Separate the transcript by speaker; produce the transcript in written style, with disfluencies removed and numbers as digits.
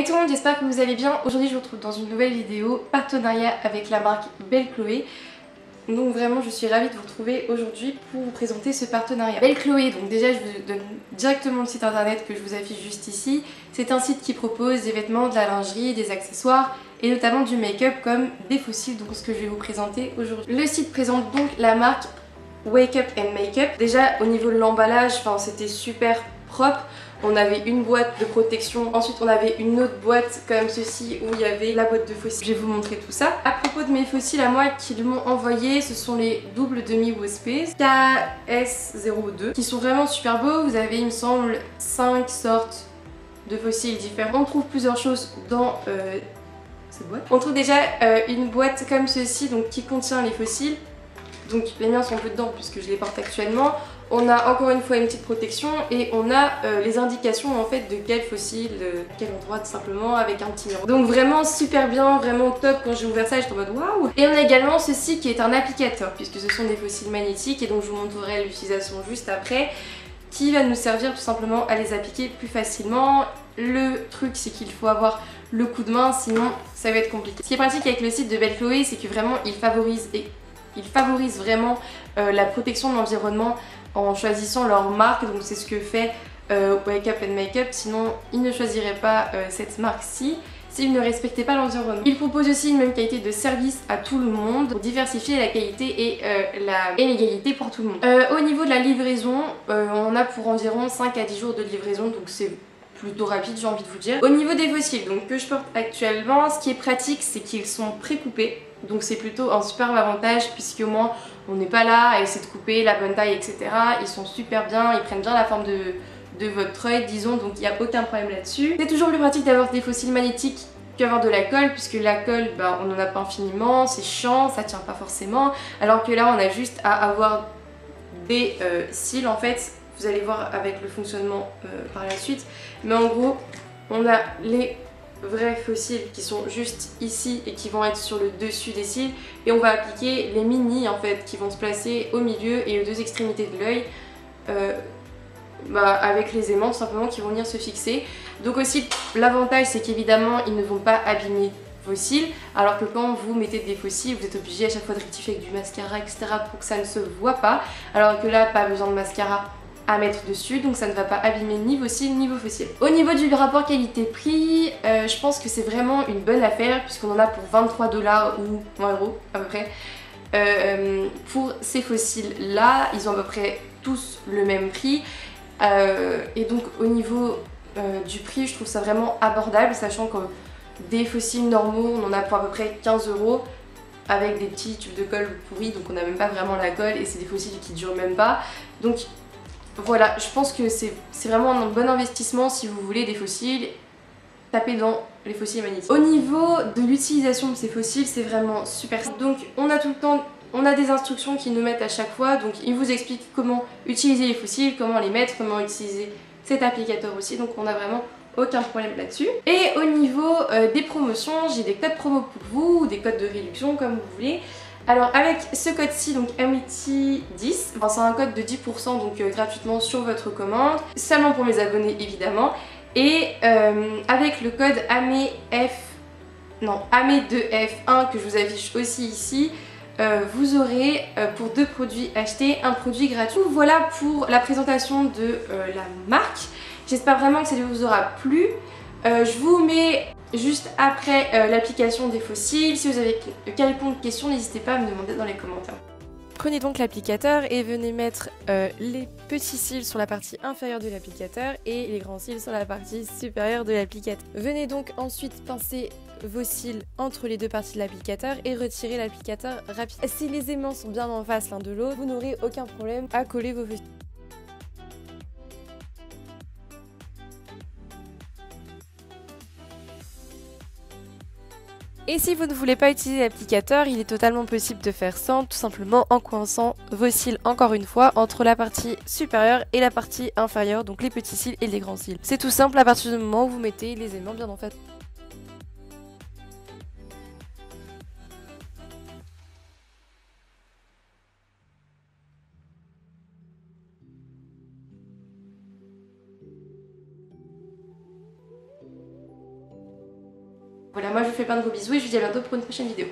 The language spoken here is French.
Speaker 1: Hey tout le monde, j'espère que vous allez bien. Aujourd'hui je vous retrouve dans une nouvelle vidéo partenariat avec la marque Belle Chloé. Donc vraiment je suis ravie de vous retrouver aujourd'hui pour vous présenter ce partenariat. Belle Chloé, donc déjà je vous donne directement le site internet que je vous affiche juste ici. C'est un site qui propose des vêtements, de la lingerie, des accessoires et notamment du make-up comme des fossiles, donc ce que je vais vous présenter aujourd'hui. Le site présente donc la marque Wake Up and Make-up. Déjà au niveau de l'emballage, c'était super propre. On avait une boîte de protection, ensuite on avait une autre boîte comme ceci où il y avait la boîte de fossiles. Je vais vous montrer tout ça. À propos de mes fossiles à moi qu'ils m'ont envoyé, ce sont les doubles demi-Wospé KS02 qui sont vraiment super beaux. Vous avez il me semble 5 sortes de fossiles différents. On trouve plusieurs choses dans cette boîte. On trouve déjà une boîte comme ceci donc qui contient les fossiles. Donc les miens sont un peu dedans puisque je les porte actuellement. On a encore une fois une petite protection et on a les indications en fait de quel fossile, quel endroit tout simplement avec un petit mur. Donc vraiment super bien, vraiment top. Quand j'ai ouvert ça j'étais en mode waouh. Et on a également ceci qui est un applicateur puisque ce sont des fossiles magnétiques et donc je vous montrerai l'utilisation juste après, qui va nous servir tout simplement à les appliquer plus facilement. Le truc c'est qu'il faut avoir le coup de main sinon ça va être compliqué. Ce qui est pratique avec le site de Belle Chloé c'est que vraiment il favorise vraiment la protection de l'environnement en choisissant leur marque, donc c'est ce que fait Wake Up and Make Up, sinon ils ne choisiraient pas cette marque-ci s'ils ne respectaient pas l'environnement. Ils proposent aussi une même qualité de service à tout le monde pour diversifier la qualité et l'égalité pour tout le monde. Au niveau de la livraison, on a pour environ 5 à 10 jours de livraison, donc c'est plutôt rapide j'ai envie de vous dire. Au niveau des fossiles donc, que je porte actuellement, ce qui est pratique c'est qu'ils sont pré-coupés. Donc c'est plutôt un superbe avantage puisque au moins on n'est pas là à essayer de couper la bonne taille etc. Ils sont super bien, ils prennent bien la forme de votre œil disons, donc il n'y a aucun problème là-dessus. C'est toujours plus pratique d'avoir des fossiles magnétiques qu'avoir de la colle puisque la colle on n'en a pas infiniment, c'est chiant, ça tient pas forcément. Alors que là on a juste à avoir des cils en fait. Vous allez voir avec le fonctionnement par la suite. Mais en gros, on a les vrais fossiles qui sont juste ici et qui vont être sur le dessus des cils. Et on va appliquer les mini en fait qui vont se placer au milieu et aux deux extrémités de l'œil. Avec les aimants tout simplement qui vont venir se fixer. Donc aussi l'avantage c'est qu'évidemment ils ne vont pas abîmer vos cils, alors que quand vous mettez des faux cils vous êtes obligé à chaque fois de rectifier avec du mascara etc pour que ça ne se voit pas, alors que là pas besoin de mascara à mettre dessus, donc ça ne va pas abîmer ni vos cils ni vos fossiles. Au niveau du rapport qualité-prix, je pense que c'est vraiment une bonne affaire puisqu'on en a pour 23 $ ou 20 € à peu près. Pour ces fossiles là, ils ont à peu près tous le même prix et donc au niveau du prix je trouve ça vraiment abordable, sachant que des fossiles normaux on en a pour à peu près 15 € avec des petits tubes de colle pourris, donc on n'a même pas vraiment la colle et c'est des fossiles qui durent même pas. Donc voilà, je pense que c'est vraiment un bon investissement si vous voulez des fossiles. Tapez dans les fossiles magnétiques. Au niveau de l'utilisation de ces fossiles, c'est vraiment super. Donc on a tout le temps, on a des instructions qui nous mettent à chaque fois. Donc ils vous expliquent comment utiliser les fossiles, comment les mettre, comment utiliser cet applicateur aussi. Donc on a vraiment aucun problème là-dessus. Et au niveau des promotions, j'ai des codes promo pour vous ou des codes de réduction comme vous voulez. Alors avec ce code-ci, donc Amity10, c'est un code de 10% donc gratuitement sur votre commande, seulement pour mes abonnés évidemment. Et avec le code AME2F1 que je vous affiche aussi ici, vous aurez pour 2 produits achetés un produit gratuit. Voilà pour la présentation de la marque. J'espère vraiment que ça vous aura plu. Je vous mets juste après l'application des fossiles. Si vous avez quelconque question, n'hésitez pas à me demander dans les commentaires. Prenez donc l'applicateur et venez mettre les petits cils sur la partie inférieure de l'applicateur et les grands cils sur la partie supérieure de l'applicateur. Venez donc ensuite pincer vos cils entre les deux parties de l'applicateur et retirer l'applicateur rapidement. Si les aimants sont bien en face l'un de l'autre, vous n'aurez aucun problème à coller vos fossiles. Et si vous ne voulez pas utiliser l'applicateur, il est totalement possible de faire sans, tout simplement en coinçant vos cils encore une fois entre la partie supérieure et la partie inférieure, donc les petits cils et les grands cils. C'est tout simple à partir du moment où vous mettez les aimants bien en face. Voilà, moi je vous fais plein de gros bisous et je vous dis à bientôt pour une prochaine vidéo.